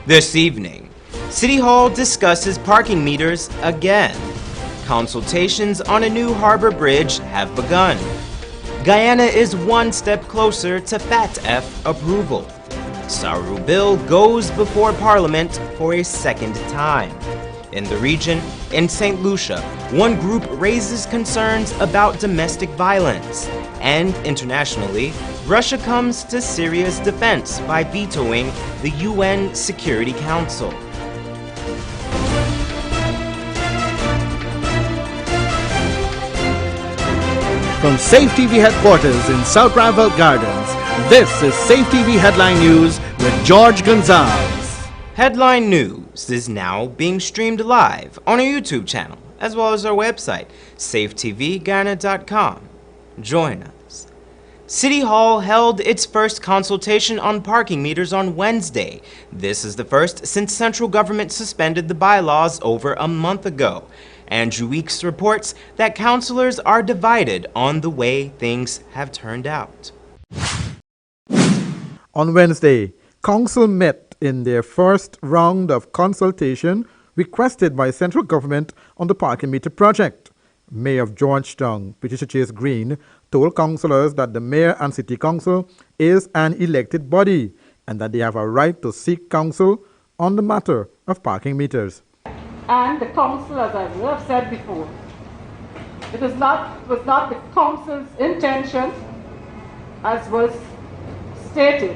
This evening, City Hall discusses parking meters again. Consultations on a new Harbour Bridge have begun. Guyana is one step closer to FATF approval. Saru bill goes before Parliament for a second time. In the region, in St. Lucia, one group raises concerns about domestic violence. And internationally, Russia comes to Syria's defense by vetoing the UN Security Council. From Safe TV headquarters in South Rival Gardens, this is Safe TV Headline News with George Gonzalez. Headline News is now being streamed live on our YouTube channel, as well as our website, safetvghana.com. Join us. City Hall held its first consultation on parking meters on Wednesday. This is the first since central government suspended the bylaws over a month ago. Andrew Weeks reports that councillors are divided on the way things have turned out. On Wednesday, council met in their first round of consultation requested by central government on the parking meter project. Mayor of Georgetown, Patricia Chase Green, told councillors that the mayor and city council is an elected body and that they have a right to seek counsel on the matter of parking meters. And the council, as I have said before, it was not the council's intention, as was stated,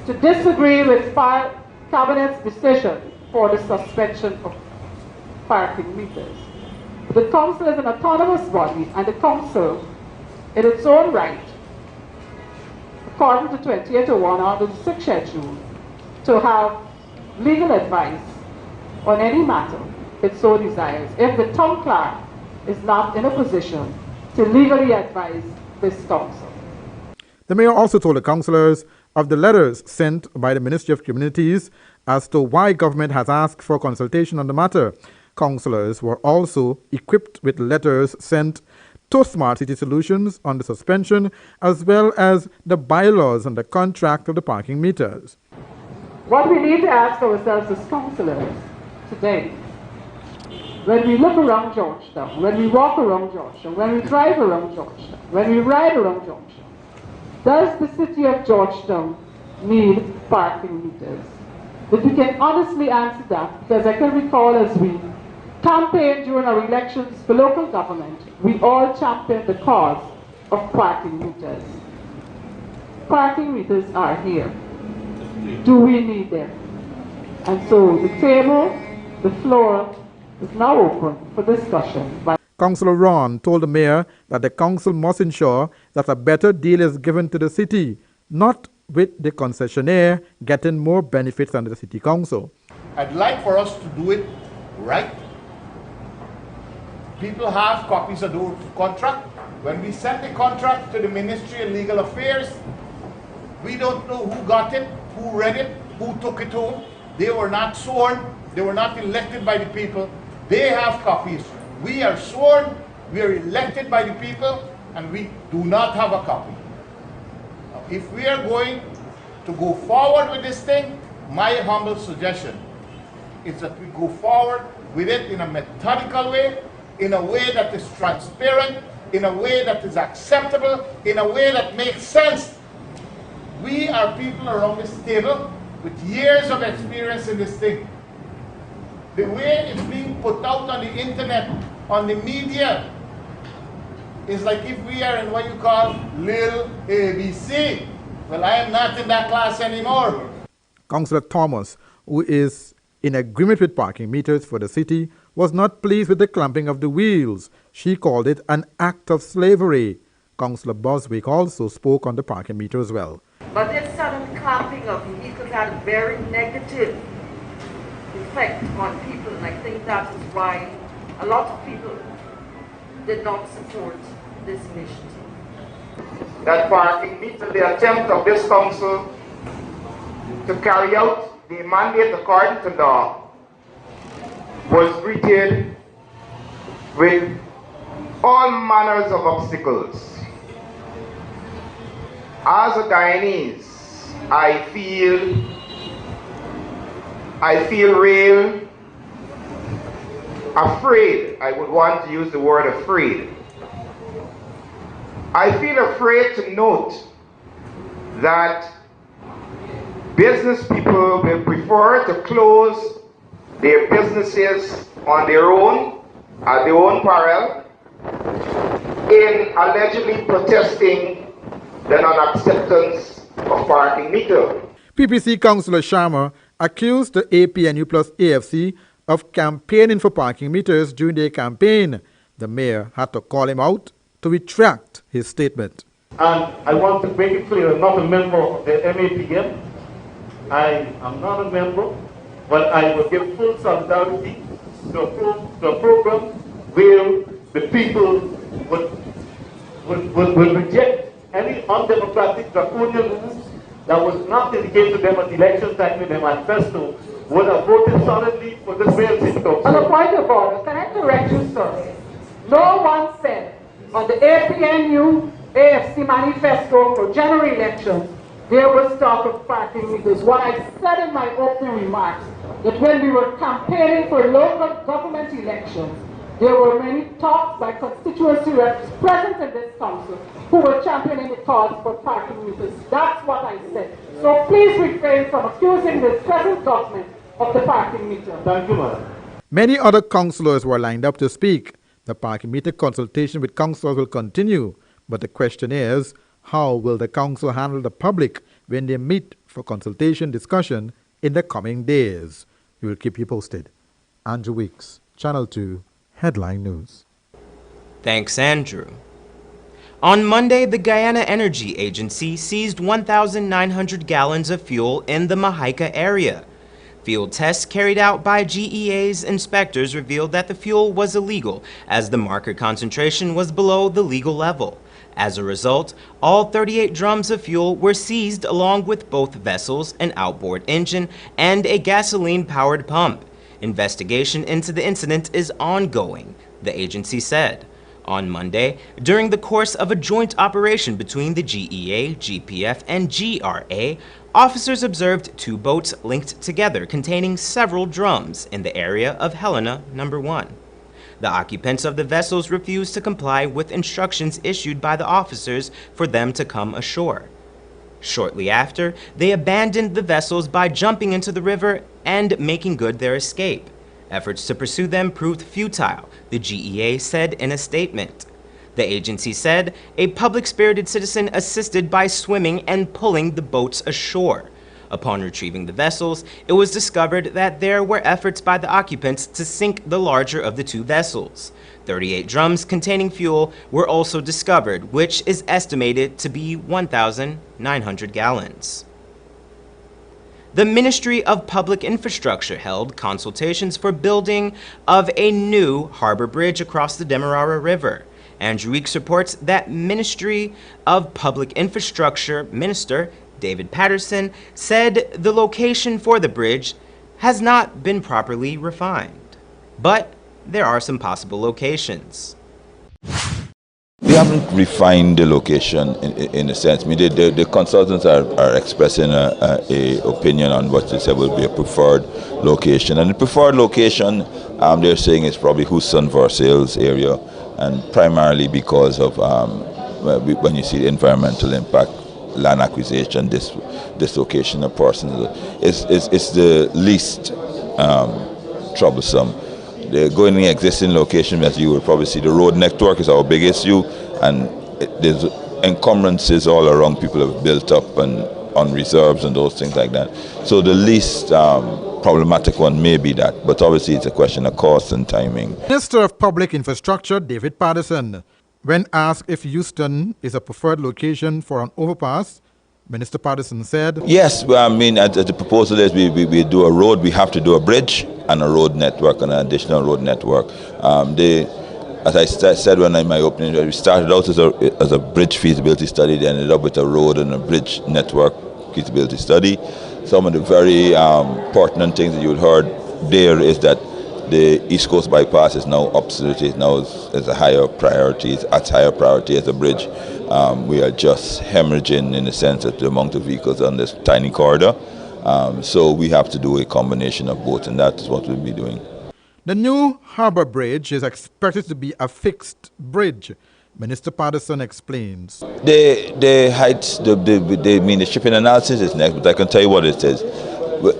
to disagree with Cabinet's decision for the suspension of parking meters. The council is an autonomous body, and the council, in its own right, according to 2801 under the 6th schedule, to have legal advice on any matter it so desires, if the town clerk is not in a position to legally advise this council. The mayor also told the councillors of the letters sent by the Ministry of Communities as to why government has asked for consultation on the matter. Councillors were also equipped with letters sent to Smart City Solutions on the suspension, as well as the bylaws and the contract of the parking meters. What we need to ask ourselves as councillors today, when we look around Georgetown, when we walk around Georgetown, when we drive around Georgetown, when we ride around Georgetown, does the city of Georgetown need parking meters? If we can honestly answer that, because I can recall as we campaigned during our elections for local government, we all championed the cause of parking meters. Parking meters are here. Do we need them? And so the table, the floor, is now open for discussion. Councillor Ron told the mayor that the council must ensure that a better deal is given to the city, not with the concessionaire getting more benefits than the city council. I'd like for us to do it right. People have copies of the contract. When we sent the contract to the Ministry of Legal Affairs, we don't know who got it, who read it, who took it home. They were not sworn. They were not elected by the people. They have copies. We are sworn, we are elected by the people, and we do not have a copy. Now, if we are going to go forward with this thing, my humble suggestion is that we go forward with it in a methodical way, in a way that is transparent, in a way that is acceptable, in a way that makes sense. We are people around this table with years of experience in this thing. The way it's being put out on the internet, on the media, is like if we are in what you call Lil ABC. Well, I am not in that class anymore. Councillor Thomas, who is in agreement with parking meters for the city, was not pleased with the clamping of the wheels. She called it an act of slavery. Councillor Boswick also spoke on the parking meter as well. But this sudden clamping of vehicles had a very negative effect on people, and I think that is why a lot of people did not support this initiative. That parking meter, the attempt of this council to carry out the mandate according to law, was greeted with all manners of obstacles. As a Guyanese, I feel I feel real afraid. I would want to use the word afraid. I feel afraid to note that business people will prefer to close their businesses on their own, at their own peril, in allegedly protesting the non-acceptance of parking meter. PPC Councillor Sharma accused the APNU plus AFC of campaigning for parking meters during their campaign. The mayor had to call him out to retract his statement. And I want to make it clear, I'm not a member of the MAPM. I am not a member, but I will give full solidarity to a program where the people would reject any undemocratic draconian rules that was not indicated to them at election time in their manifesto, would have voted solidly for this mayor city council. On a point of order, can I correct you, sir? No one said on the APNU AFC manifesto for general elections there was talk of parking meters. What I said in my opening remarks, that when we were campaigning for local government elections, there were many talks by constituency reps present in this council who were championing the cause for parking meters. That's what I said. So please refrain from accusing the present government of the parking meter. Thank you, madam. Many other councillors were lined up to speak. The parking meter consultation with councillors will continue, but the question is, how will the council handle the public when they meet for consultation discussion in the coming days? We will keep you posted. Andrew Weeks, Channel 2, Headline News. Thanks, Andrew. On Monday, the Guyana Energy Agency seized 1,900 gallons of fuel in the Mahaika area. Field tests carried out by GEA's inspectors revealed that the fuel was illegal, as the marker concentration was below the legal level. As a result, all 38 drums of fuel were seized along with both vessels, an outboard engine, and a gasoline-powered pump. Investigation into the incident is ongoing, the agency said. On Monday, during the course of a joint operation between the GEA, GPF, and GRA, officers observed two boats linked together containing several drums in the area of Helena No. 1. The occupants of the vessels refused to comply with instructions issued by the officers for them to come ashore. Shortly after, they abandoned the vessels by jumping into the river and making good their escape. Efforts to pursue them proved futile, the GEA said in a statement. The agency said a public-spirited citizen assisted by swimming and pulling the boats ashore. Upon retrieving the vessels, it was discovered that there were efforts by the occupants to sink the larger of the two vessels. 38 drums containing fuel were also discovered, which is estimated to be 1,900 gallons. The Ministry of Public Infrastructure held consultations for building of a new Harbour Bridge across the Demerara River. Andrew Weeks reports that Ministry of Public Infrastructure Minister David Patterson said the location for the bridge has not been properly refined, but there are some possible locations. We haven't refined the location in a sense. I mean, the consultants are expressing a opinion on what they say will be a preferred location. And the preferred location, they're saying, is probably Houston, Versailles area, and primarily because of when you see the environmental impact, land acquisition, dislocation of persons, it's the least troublesome. The going in the existing location, as you will probably see, the road network is our big issue, and there's encumbrances all around. People have built up and on reserves and those things like that. So the least problematic one may be that, but obviously it's a question of cost and timing. Minister of Public Infrastructure David Patterson, when asked if Houston is a preferred location for an overpass, Minister Patterson said, yes, well, I mean, the proposal is we do a road, we have to do a bridge and a road network, an additional road network. As I said when in my opening, we started out as a bridge feasibility study, they ended up with a road and a bridge network feasibility study. Some of the very pertinent things that you heard there is that the East Coast bypass is now absolutely now is a higher priority. It's as higher priority as a bridge. We are just hemorrhaging in the sense that the amount of vehicles on this tiny corridor. So we have to do a combination of both, and that is what we'll be doing. The new Harbour Bridge is expected to be a fixed bridge. Minister Patterson explains. The heights, the shipping analysis is next, but I can tell you what it is.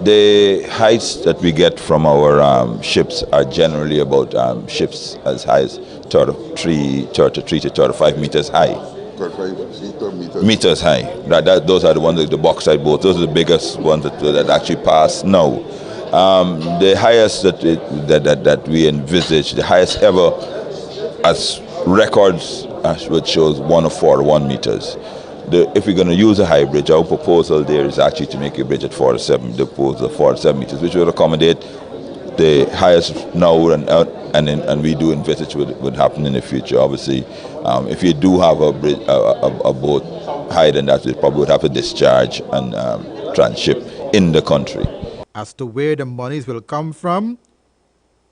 The heights that we get from our ships are generally about ships as high as 33 to 35 meters high. 35 meters high. Those are the ones, the bauxite boats. Those are the biggest ones that actually pass now. The highest that we envisage, the highest ever, as records which shows 141 meters. If we're going to use a high bridge, our proposal there is actually to make a bridge at 47 meters, which would accommodate the highest now and we do envisage would happen in the future. Obviously, if you do have a bridge, a boat higher than that, we probably would have to discharge and transship in the country. As to where the monies will come from,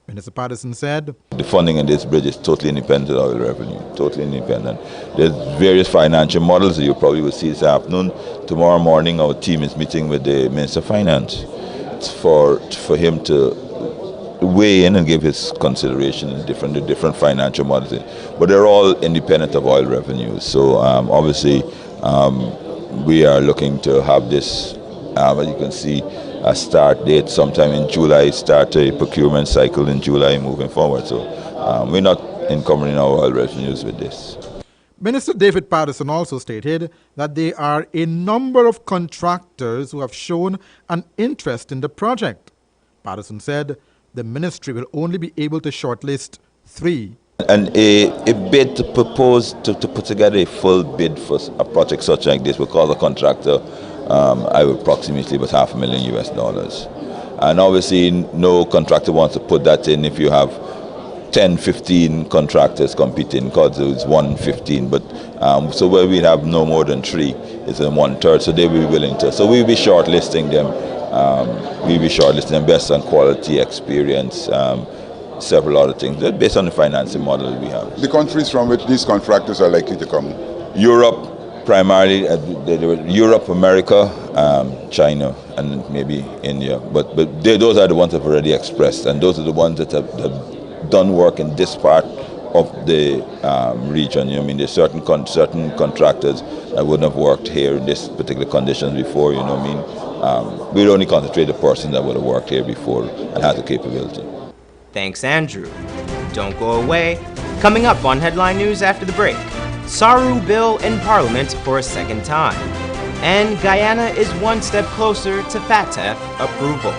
Minister Patterson said, the funding in this bridge is totally independent of oil revenue, totally independent. There's various financial models that you probably will see this afternoon. Tomorrow morning, our team is meeting with the Minister of Finance for him to weigh in and give his consideration in the different financial models. But they're all independent of oil revenue. So obviously, we are looking to have this, as you can see, a start date sometime in July, start a procurement cycle in July moving forward. So we're not encumbering our oil revenues with this. Minister David Patterson also stated that there are a number of contractors who have shown an interest in the project. Patterson said the ministry will only be able to shortlist 3. And a bid to propose to put together a full bid for a project such like this will cost a contractor I would approximately about $500,000 US. And obviously no contractor wants to put that in if you have 10, 15 contractors competing, because it's 115. But so where we have no more than 3 is in 1/3, so they will be willing to. So we'll be shortlisting them. We'll be shortlisting them based on quality, experience, several other things, based on the financing model we have. The countries from which these contractors are likely to come? Europe. Primarily, Europe, America, China, and maybe India. But those are the ones that have already expressed, and those are the ones that have done work in this part of the region. You know, I mean, there's certain contractors that wouldn't have worked here in this particular conditions before. You know what I mean? We'd only concentrate the person that would have worked here before and has the capability. Thanks, Andrew. Don't go away. Coming up on Headline News after the break. Saru bill in Parliament for a second time. And Guyana is one step closer to FATF approval.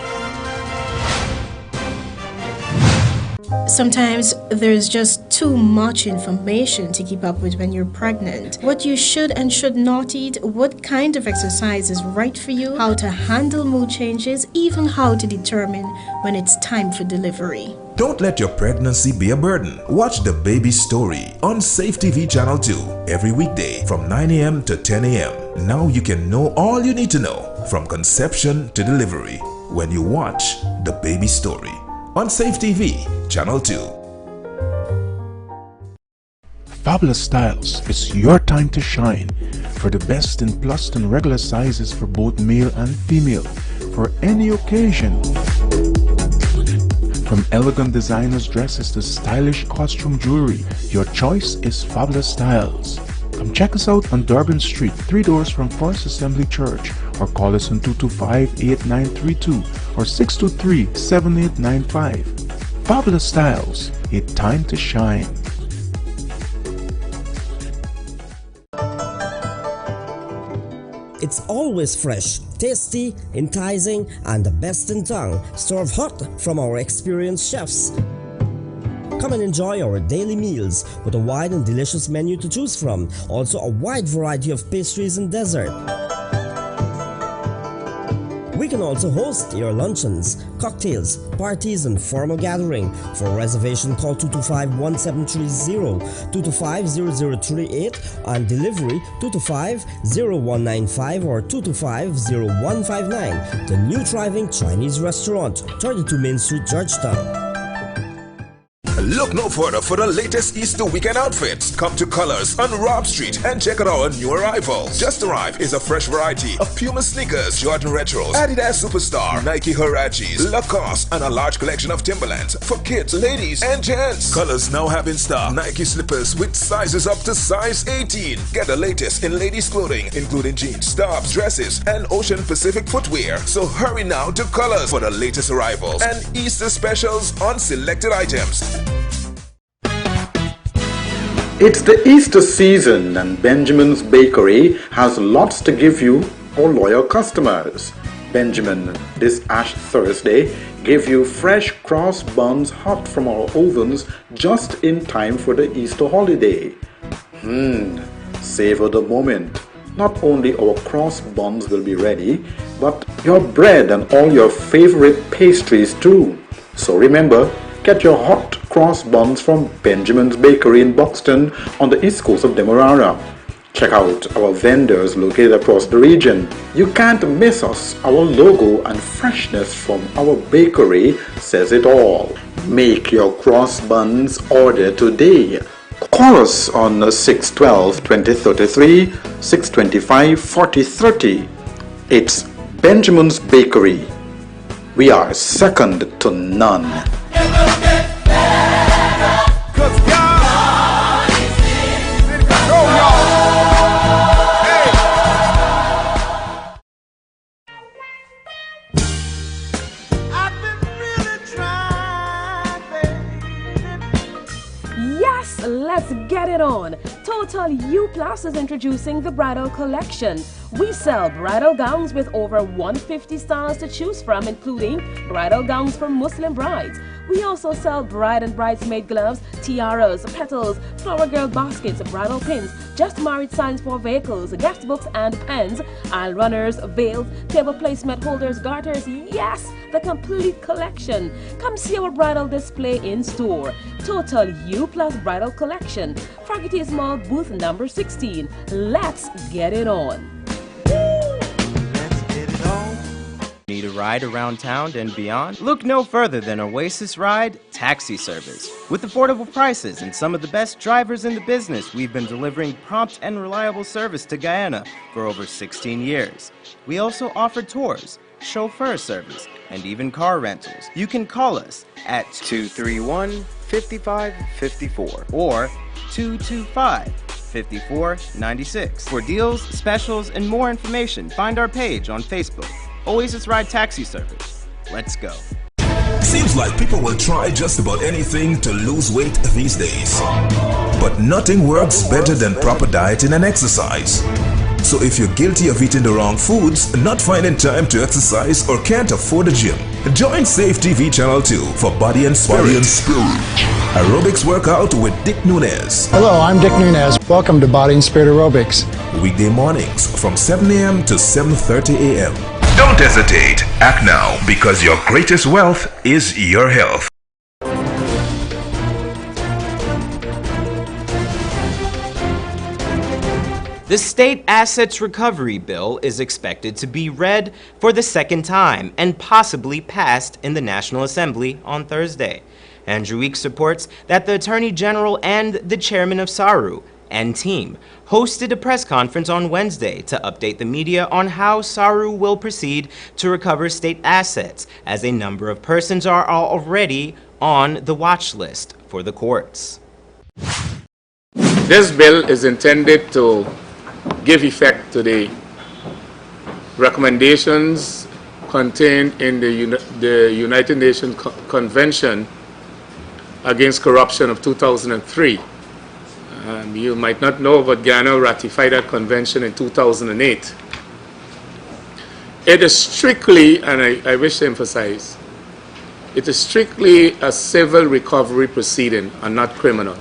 Sometimes there's just too much information to keep up with when you're pregnant. What you should and should not eat, what kind of exercise is right for you, how to handle mood changes, even how to determine when it's time for delivery. Don't let your pregnancy be a burden. Watch The Baby Story on Safe TV Channel 2 every weekday from 9 a.m. to 10 a.m. Now you can know all you need to know from conception to delivery when you watch The Baby Story on Safe TV Channel 2. Fabulous Styles, it's your time to shine for the best in plus and regular sizes for both male and female for any occasion. From elegant designers dresses to stylish costume jewelry, your choice is Fabulous Styles. Come check us out on Durban Street, 3 doors from First Assembly Church, or call us on 225-8932 or 623-7895. Fabulous Styles, a time to shine. It's always fresh, tasty, enticing, and the best in town, served hot from our experienced chefs. Come and enjoy our daily meals with a wide and delicious menu to choose from, also a wide variety of pastries and dessert. We can also host your luncheons, cocktails, parties, and formal gathering. For reservation, call 225-1730, 225-0038, and delivery 225-0195 or 225-0159. The new thriving Chinese restaurant, 32 Main Street, Georgetown. Look no further for the latest Easter weekend outfits. Come to Colors on Rob Street and check out our new arrivals. Just arrived is a fresh variety of Puma sneakers, Jordan Retros, Adidas Superstar, Nike Huaraches, Lacoste, and a large collection of Timberlands for kids, ladies, and gents. Colors now have in stock Nike slippers with sizes up to size 18. Get the latest in ladies' clothing, including jeans, tops, dresses, and Ocean Pacific footwear. So hurry now to Colors for the latest arrivals and Easter specials on selected items. It's the Easter season and Benjamin's Bakery has lots to give you, our loyal customers. Benjamin, this Ash Thursday, gave you fresh cross buns hot from our ovens just in time for the Easter holiday. Savor the moment. Not only our cross buns will be ready, but your bread and all your favorite pastries too. So remember, get your hot cross buns from Benjamin's Bakery in Buxton on the east coast of Demerara. Check out our vendors located across the region. You can't miss us. Our logo and freshness from our bakery says it all. Make your cross buns order today. Call us on 612-2033, 625-4030. It's Benjamin's Bakery. We are second to none. Let's get it on. Total U Plus is introducing the bridal collection. We sell bridal gowns with over 150 styles to choose from, including bridal gowns for Muslim brides. We also sell bride and bridesmaid gloves, tiaras, petals, flower girl baskets, bridal pins, just married signs for vehicles, guest books and pens, aisle runners, veils, table placement holders, garters. Yes, the complete collection. Come see our bridal display in store. Total U Plus Bridal Collection. Froggy Mall, booth number 16. Let's get it on. Need a ride around town and beyond? Look no further than Oasis Ride Taxi Service. With affordable prices and some of the best drivers in the business, we've been delivering prompt and reliable service to Guyana for over 16 years. We also offer tours, chauffeur service, and even car rentals. You can call us at 231-5554 or 225-5496. For deals, specials, and more information, find our page on Facebook. Oasis Ride Taxi Service. Let's go. Seems like people will try just about anything to lose weight these days. But nothing works better than proper dieting and exercise. So if you're guilty of eating the wrong foods, not finding time to exercise, or can't afford a gym, join Safe TV Channel 2 for Body and Spirit. Aerobics workout with Dick Nunez. Hello, I'm Dick Nunez. Welcome to Body and Spirit Aerobics. Weekday mornings from 7 a.m. to 7:30 a.m. Don't hesitate. Act now, because your greatest wealth is your health. The State Assets Recovery Bill is expected to be read for the second time and possibly passed in the National Assembly on Thursday. Andrew Weeks reports that the Attorney General and the Chairman of SARU and team hosted a press conference on Wednesday to update the media on how SARU will proceed to recover state assets, as a number of persons are already on the watch list for the courts. This bill is intended to give effect to the recommendations contained in the United Nations Convention Against Corruption of 2003. You might not know, but Guyana ratified that convention in 2008. It is strictly, and I wish to emphasize, it is strictly a civil recovery proceeding and not criminal.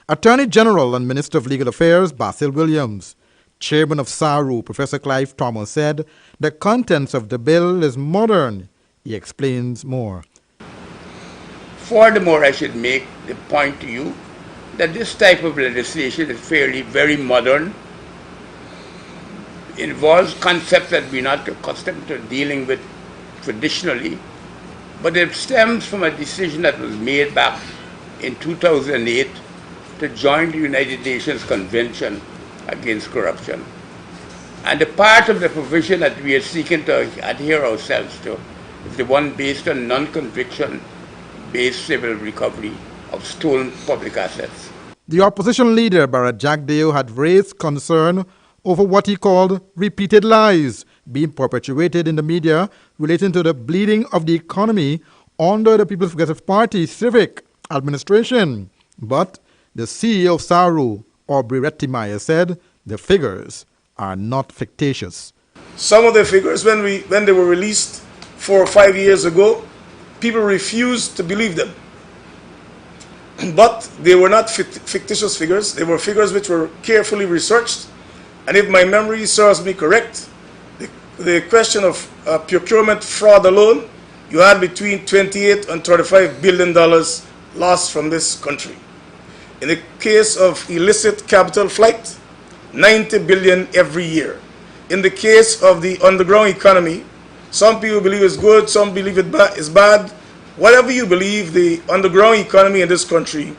Attorney General and Minister of Legal Affairs Basil Williams. Chairman of SARU, Professor Clive Thomas, said the contents of the bill is modern. He explains more. Furthermore, I should make the point to you that this type of legislation is very modern. It involves concepts that we're not accustomed to dealing with traditionally, but it stems from a decision that was made back in 2008 to join the United Nations Convention Against Corruption. And the part of the provision that we are seeking to adhere ourselves to is the one based on non-conviction based civil recovery of stolen public assets. The opposition leader, Barrett Jagdeo, had raised concern over what he called repeated lies being perpetuated in the media relating to the bleeding of the economy under the People's Progressive Party civic administration. But the CEO of SARU, Aubrey Rettimaya, said the figures are not fictitious. Some of the figures, when they were released 4 or 5 years ago, people refused to believe them. But they were not fictitious figures. They were figures which were carefully researched. And if my memory serves me correct, the question of procurement fraud alone, you had between $28 and $35 billion lost from this country. In the case of illicit capital flight, 90 billion every year. In the case of the underground economy, some people believe it's good, some believe it's bad. Whatever you believe, the underground economy in this country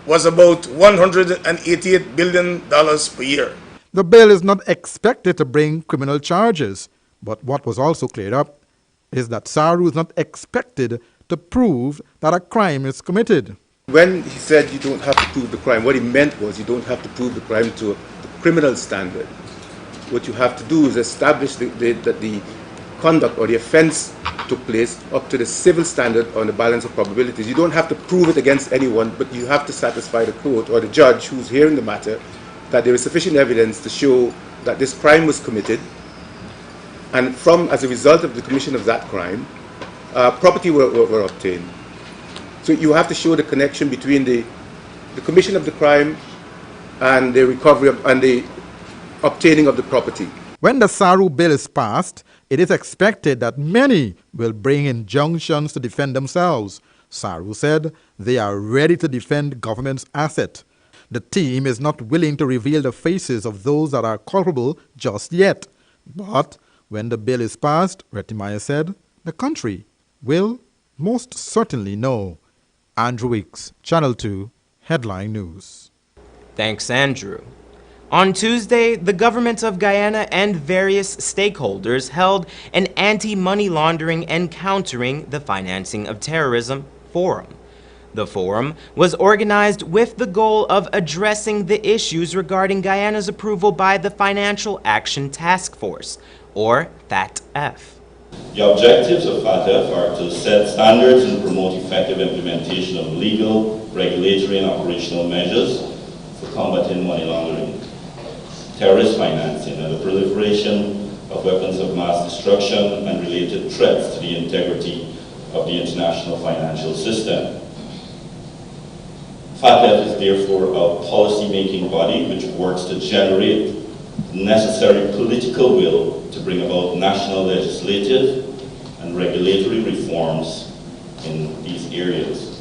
was about $188 billion per year. The bill is not expected to bring criminal charges, but what was also cleared up is that SARU is not expected to prove that a crime is committed. When he said you don't have to prove the crime, what he meant was you don't have to prove the crime to the criminal standard. What you have to do is establish that the conduct or the offense took place up to the civil standard on the balance of probabilities. You don't have to prove it against anyone, but you have to satisfy the court or the judge who's hearing the matter that there is sufficient evidence to show that this crime was committed, and as a result of the commission of that crime, property were obtained. So you have to show the connection between the commission of the crime and the recovery and the obtaining of the property. When the SARU bill is passed, it is expected that many will bring injunctions to defend themselves. SARU said they are ready to defend government's asset. The team is not willing to reveal the faces of those that are culpable just yet. But when the bill is passed, Rettimaya said, the country will most certainly know. Andrew Weeks, Channel 2, Headline News. Thanks, Andrew. On Tuesday, the government of Guyana and various stakeholders held an anti-money laundering and countering the financing of terrorism forum. The forum was organized with the goal of addressing the issues regarding Guyana's approval by the Financial Action Task Force, or FATF. The objectives of FATF are to set standards and promote effective implementation of legal, regulatory, and operational measures for combating money laundering, terrorist financing, and the proliferation of weapons of mass destruction and related threats to the integrity of the international financial system. FATF is therefore a policy-making body which works to generate necessary political will to bring about national legislative and regulatory reforms in these areas.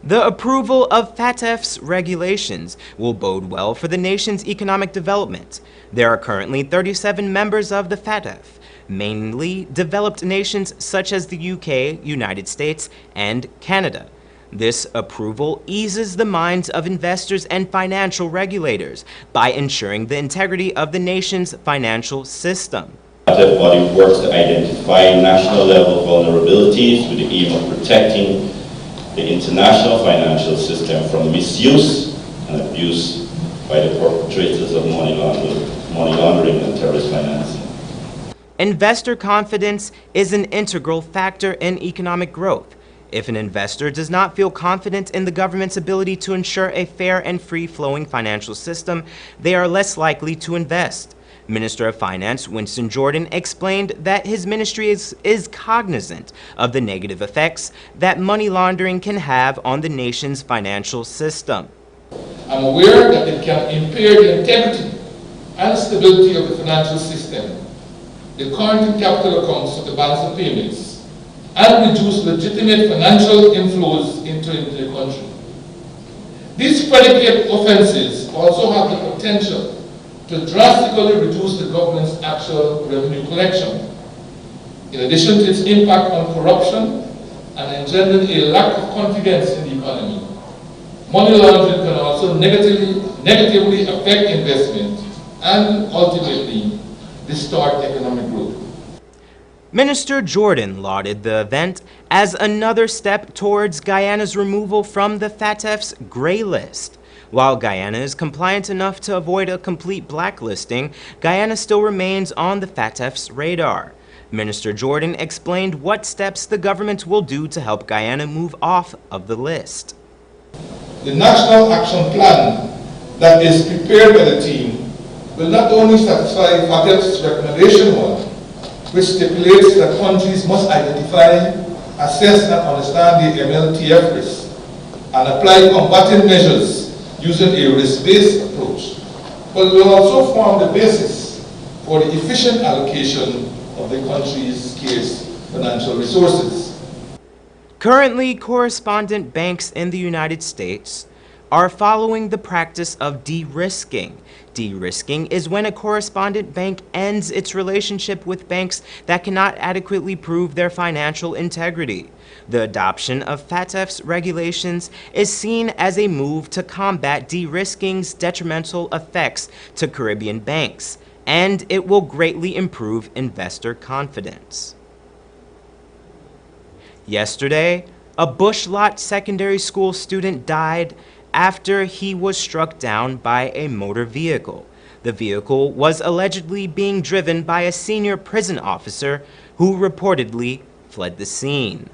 The approval of FATF's regulations will bode well for the nation's economic development. There are currently 37 members of the FATF, mainly developed nations such as the UK, United States, and Canada. This approval eases the minds of investors and financial regulators by ensuring the integrity of the nation's financial system. The FATF body works to identify national-level vulnerabilities with the aim of protecting the international financial system from misuse and abuse by the perpetrators of money laundering and terrorist financing. Investor confidence is an integral factor in economic growth. If an investor does not feel confident in the government's ability to ensure a fair and free-flowing financial system, they are less likely to invest. Minister of Finance Winston Jordan explained that his ministry is cognizant of the negative effects that money laundering can have on the nation's financial system. I'm aware that it can impair the integrity and stability of the financial system, the current and capital accounts of the balance of payments, and reduce legitimate financial inflows into the country. These predicate offenses also have the potential to drastically reduce the government's actual revenue collection, in addition to its impact on corruption and engendering a lack of confidence in the economy. Money laundering can also negatively affect investment and ultimately distort economic growth. Minister Jordan lauded the event as another step towards Guyana's removal from the FATF's gray list. While Guyana is compliant enough to avoid a complete blacklisting, Guyana still remains on the FATF's radar. Minister Jordan explained what steps the government will do to help Guyana move off of the list. The National Action Plan that is prepared by the team will not only satisfy FATF's recommendation 1, which stipulates that countries must identify, assess and understand the MLTF risk and apply combating measures using a risk-based approach, but will also form the basis for the efficient allocation of the country's scarce financial resources. Currently, correspondent banks in the United States are following the practice of de-risking. De-risking is when a correspondent bank ends its relationship with banks that cannot adequately prove their financial integrity. The adoption of FATF's regulations is seen as a move to combat de-risking's detrimental effects to Caribbean banks, and it will greatly improve investor confidence. Yesterday, a Bush Lot Secondary School student died after he was struck down by a motor vehicle. The vehicle was allegedly being driven by a senior prison officer who reportedly fled the scene.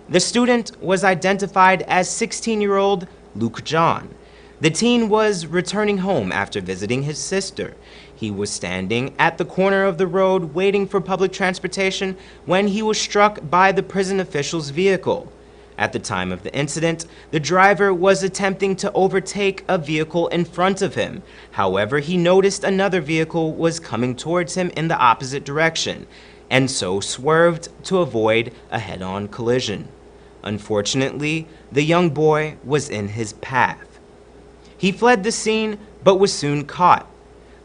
The student was identified as 16-year-old Luke John. The teen was returning home after visiting his sister. He was standing at the corner of the road waiting for public transportation when he was struck by the prison official's vehicle. At the time of the incident, the driver was attempting to overtake a vehicle in front of him. However, he noticed another vehicle was coming towards him in the opposite direction, and so swerved to avoid a head-on collision. Unfortunately, the young boy was in his path. He fled the scene, but was soon caught.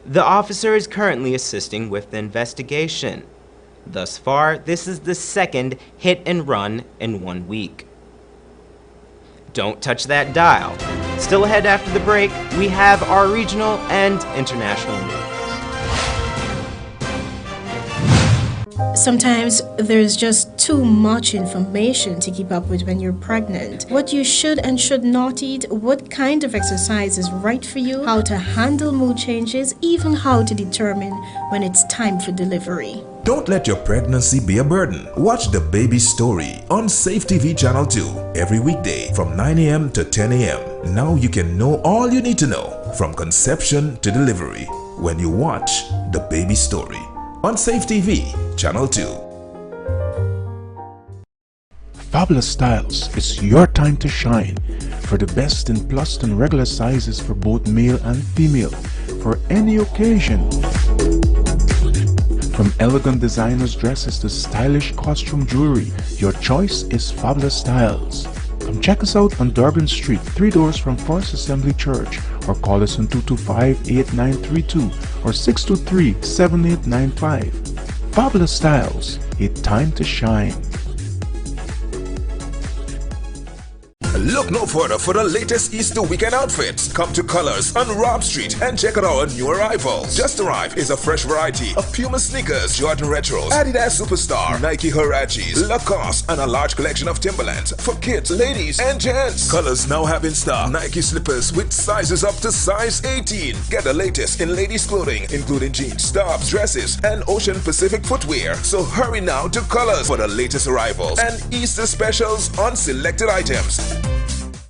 The officer is currently assisting with the investigation. Thus far, this is the second hit and run in 1 week. Don't touch that dial. Still ahead after the break, we have our regional and international news. Sometimes there's just too much information to keep up with when you're pregnant. What you should and should not eat, what kind of exercise is right for you, how to handle mood changes, even how to determine when it's time for delivery. Don't let your pregnancy be a burden. Watch The Baby Story on Safe TV Channel 2 every weekday from 9 a.m. to 10 a.m. Now you can know all you need to know from conception to delivery when you watch The Baby Story on Safe TV Channel 2. Fabulous Styles is your time to shine for the best in plus and regular sizes for both male and female for any occasion. From elegant designers dresses to stylish costume jewelry, your choice is Fabulous Styles. Come check us out on Durban Street, 3 doors from First Assembly Church, or call us on 225-8932 or 623-7895. Fabulous Styles, a time to shine. Look no further for the latest Easter weekend outfits. Come to Colors on Rob Street and check out our new arrivals. Just arrived is a fresh variety of Puma sneakers, Jordan Retros, Adidas Superstar, Nike Huaraches, Lacoste, and a large collection of Timberlands for kids, ladies, and gents. Colors now have in stock Nike slippers with sizes up to size 18. Get the latest in ladies' clothing, including jeans, tops, dresses, and Ocean Pacific footwear. So hurry now to Colors for the latest arrivals and Easter specials on selected items.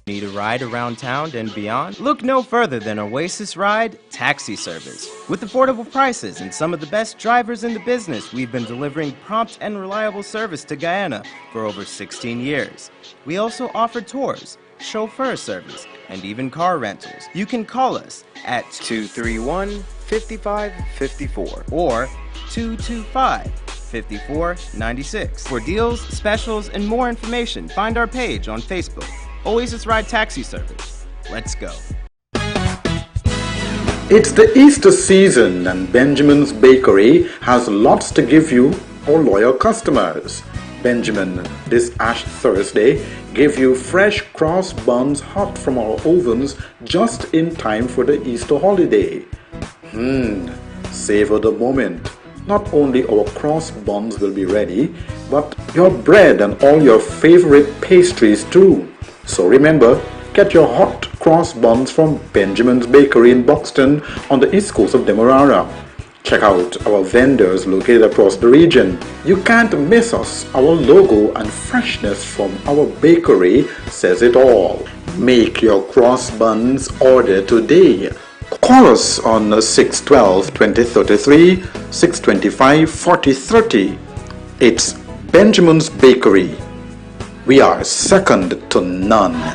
Need a ride around town and beyond? Look no further than Oasis Ride Taxi Service. With affordable prices and some of the best drivers in the business, we've been delivering prompt and reliable service to Guyana for over 16 years. We also offer tours, chauffeur service, and even car rentals. You can call us at 231-5554 or 225-5496. For deals, specials, and more information, find our page on Facebook. Oasis Ride Taxi Service. Let's go. It's the Easter season and Benjamin's Bakery has lots to give you for loyal customers. Benjamin. This Ash Thursday, give you fresh cross buns hot from our ovens just in time for the Easter holiday. Savor the moment. Not only our cross buns will be ready, but your bread and all your favorite pastries too. So remember, get your hot cross buns from Benjamin's Bakery in Buxton on the east coast of Demerara. Check out our vendors located across the region. You can't miss us. Our logo and freshness from our bakery says it all. Make your cross buns order today. Call us on 612-2033, 625-4030. It's Benjamin's Bakery. We are second to none.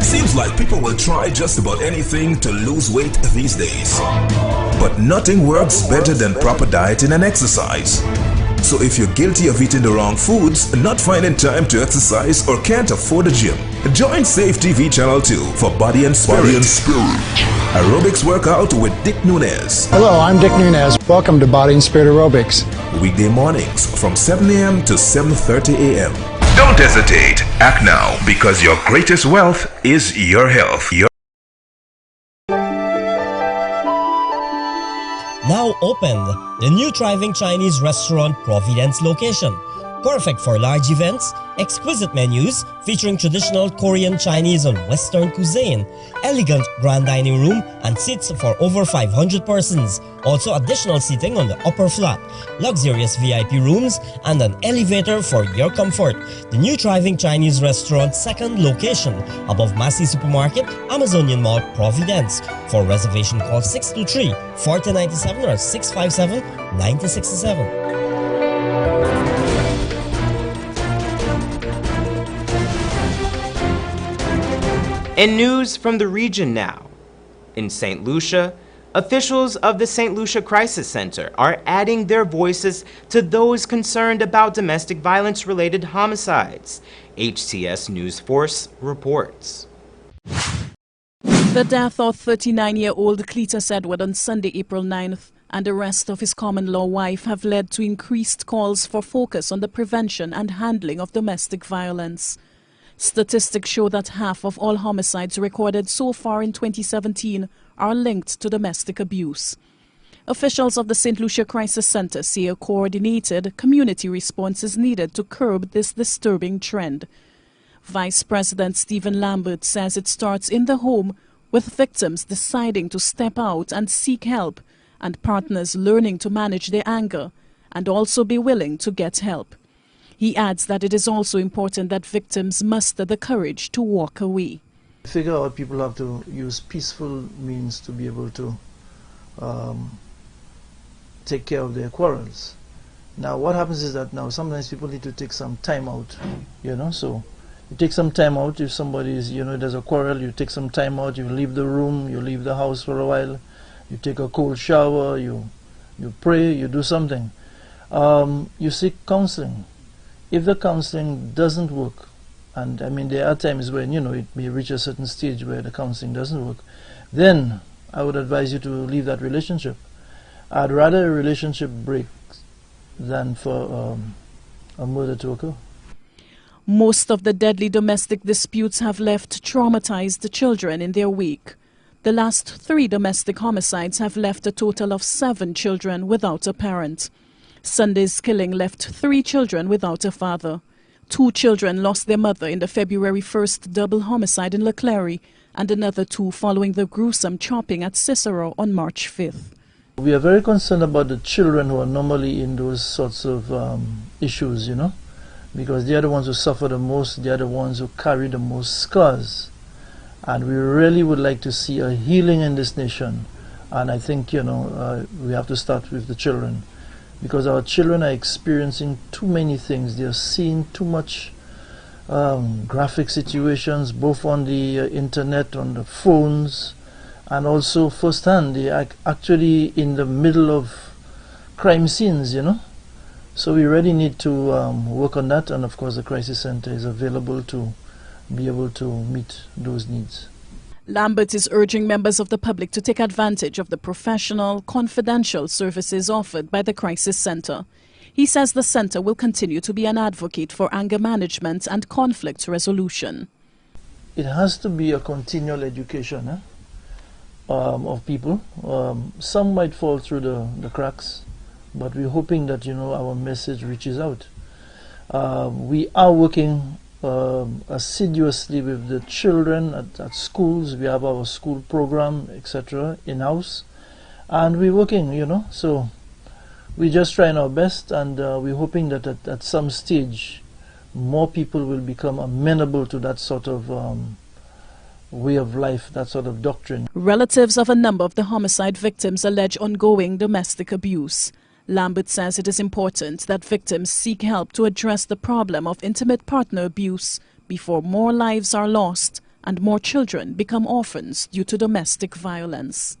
Seems like people will try just about anything to lose weight these days. But nothing works better than proper dieting and exercise. So if you're guilty of eating the wrong foods, not finding time to exercise, or can't afford a gym, join Safe TV Channel 2 for Body and Spirit. Aerobics workout with Dick Nunez. Hello, I'm Dick Nunez. Welcome to Body and Spirit Aerobics. Weekday mornings from 7 a.m. to 7:30 a.m. Don't hesitate. Act now, because your greatest wealth is your health. Now opened, the new thriving Chinese restaurant Providence location. Perfect for large events, exquisite menus featuring traditional Korean, Chinese and Western cuisine, elegant grand dining room and seats for over 500 persons. Also additional seating on the upper flat, luxurious VIP rooms and an elevator for your comfort. The new thriving Chinese restaurant second location above Massey Supermarket, Amazonian Mall, Providence. For reservation call 623-4097 or 657-9067. And news from the region now. In St. Lucia, officials of the St. Lucia Crisis Center are adding their voices to those concerned about domestic violence-related homicides. HTS News Force reports. The death of 39-year-old Cletus Edward on Sunday, April 9th, and the arrest of his common-law wife have led to increased calls for focus on the prevention and handling of domestic violence. Statistics show that half of all homicides recorded so far in 2017 are linked to domestic abuse. Officials of the St. Lucia Crisis Center say a coordinated community response is needed to curb this disturbing trend. Vice President Stephen Lambert says it starts in the home, with victims deciding to step out and seek help, and partners learning to manage their anger and also be willing to get help. He adds that it is also important that victims muster the courage to walk away. Figure out people have to use peaceful means to be able to take care of their quarrels. Now what happens is that now sometimes people need to take some time out, so you take some time out. If somebody is, there's a quarrel, you take some time out, you leave the room, you leave the house for a while, you take a cold shower, you pray, you do something. You seek counseling. If the counseling doesn't work, and I mean there are times when it may reach a certain stage where the counseling doesn't work, then I would advise you to leave that relationship. I'd rather a relationship break than for a murder to occur. Most of the deadly domestic disputes have left traumatized children in their wake. The last 3 domestic homicides have left a total of 7 children without a parent. Sunday's killing left 3 children without a father. 2 children lost their mother in the February 1st double homicide in Leclerc, and another 2 following the gruesome chopping at Cicero on March 5th. We are very concerned about the children who are normally in those sorts of issues, because they are the ones who suffer the most, they are the ones who carry the most scars. And we really would like to see a healing in this nation. And I think, we have to start with the children. Because our children are experiencing too many things. They are seeing too much graphic situations, both on the internet, on the phones, and also firsthand. They are actually in the middle of crime scenes, So we really need to work on that, and of course the Crisis Center is available to be able to meet those needs. Lambert is urging members of the public to take advantage of the professional, confidential services offered by the Crisis Center. He says the center will continue to be an advocate for anger management and conflict resolution. It has to be a continual education of people. Some might fall through the cracks, but we're hoping that our message reaches out. We are working assiduously with the children at schools. We have our school program, etc., in-house, and we're working, so we're just trying our best, and we're hoping that at some stage more people will become amenable to that sort of way of life, that sort of doctrine. Relatives of a number of the homicide victims allege ongoing domestic abuse. Lambert says it is important that victims seek help to address the problem of intimate partner abuse before more lives are lost and more children become orphans due to domestic violence.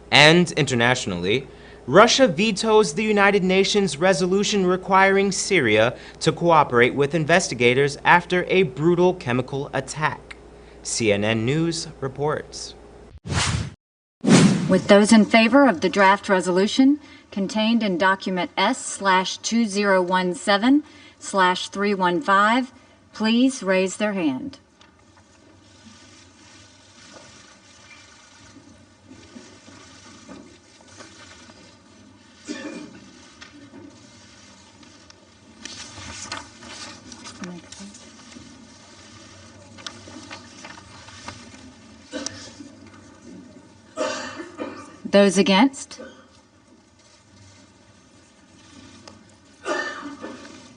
And internationally, Russia vetoes the United Nations resolution requiring Syria to cooperate with investigators after a brutal chemical attack. CNN News reports. With those in favor of the draft resolution contained in document S/2017/315, please raise their hand. Those against?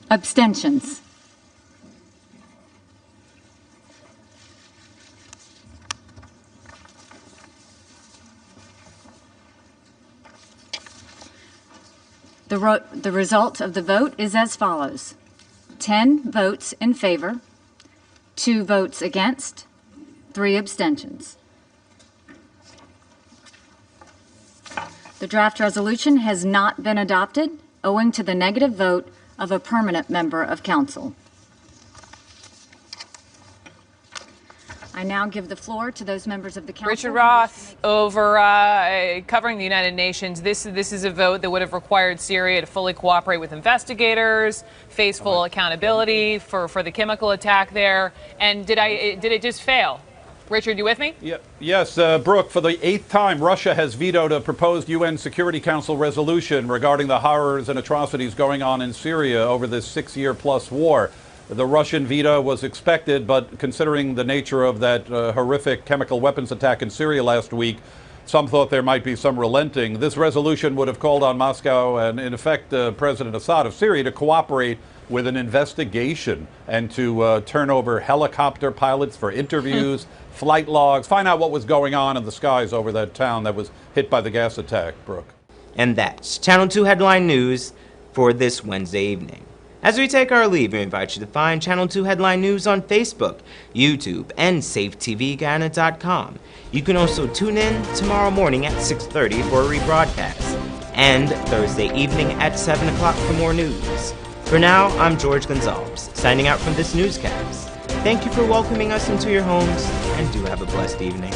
Abstentions? The result of the vote is as follows: 10 votes in favor, 2 votes against, 3 abstentions. The draft resolution has not been adopted owing to the negative vote of a permanent member of council. I now give the floor to those members of the council. Richard Roth, over covering the United Nations, this is a vote that would have required Syria to fully cooperate with investigators, face full accountability for the chemical attack there. And did it just fail? Richard, you with me? Yes, Brooke, for the 8th time, Russia has vetoed a proposed UN Security Council resolution regarding the horrors and atrocities going on in Syria over this 6-year-plus war. The Russian veto was expected, but considering the nature of that horrific chemical weapons attack in Syria last week, some thought there might be some relenting. This resolution would have called on Moscow and, in effect, President Assad of Syria to cooperate with an investigation and to turn over helicopter pilots for interviews, flight logs, find out what was going on in the skies over that town that was hit by the gas attack, Brooke. And that's Channel 2 Headline News for this Wednesday evening. As we take our leave, we invite you to find Channel 2 Headline News on Facebook, YouTube, and SafeTVGuyana.com. You can also tune in tomorrow morning at 6:30 for a rebroadcast, and Thursday evening at 7 o'clock for more news. For now, I'm George Gonzalez, signing out from this newscast. Thank you for welcoming us into your homes, and do have a blessed evening.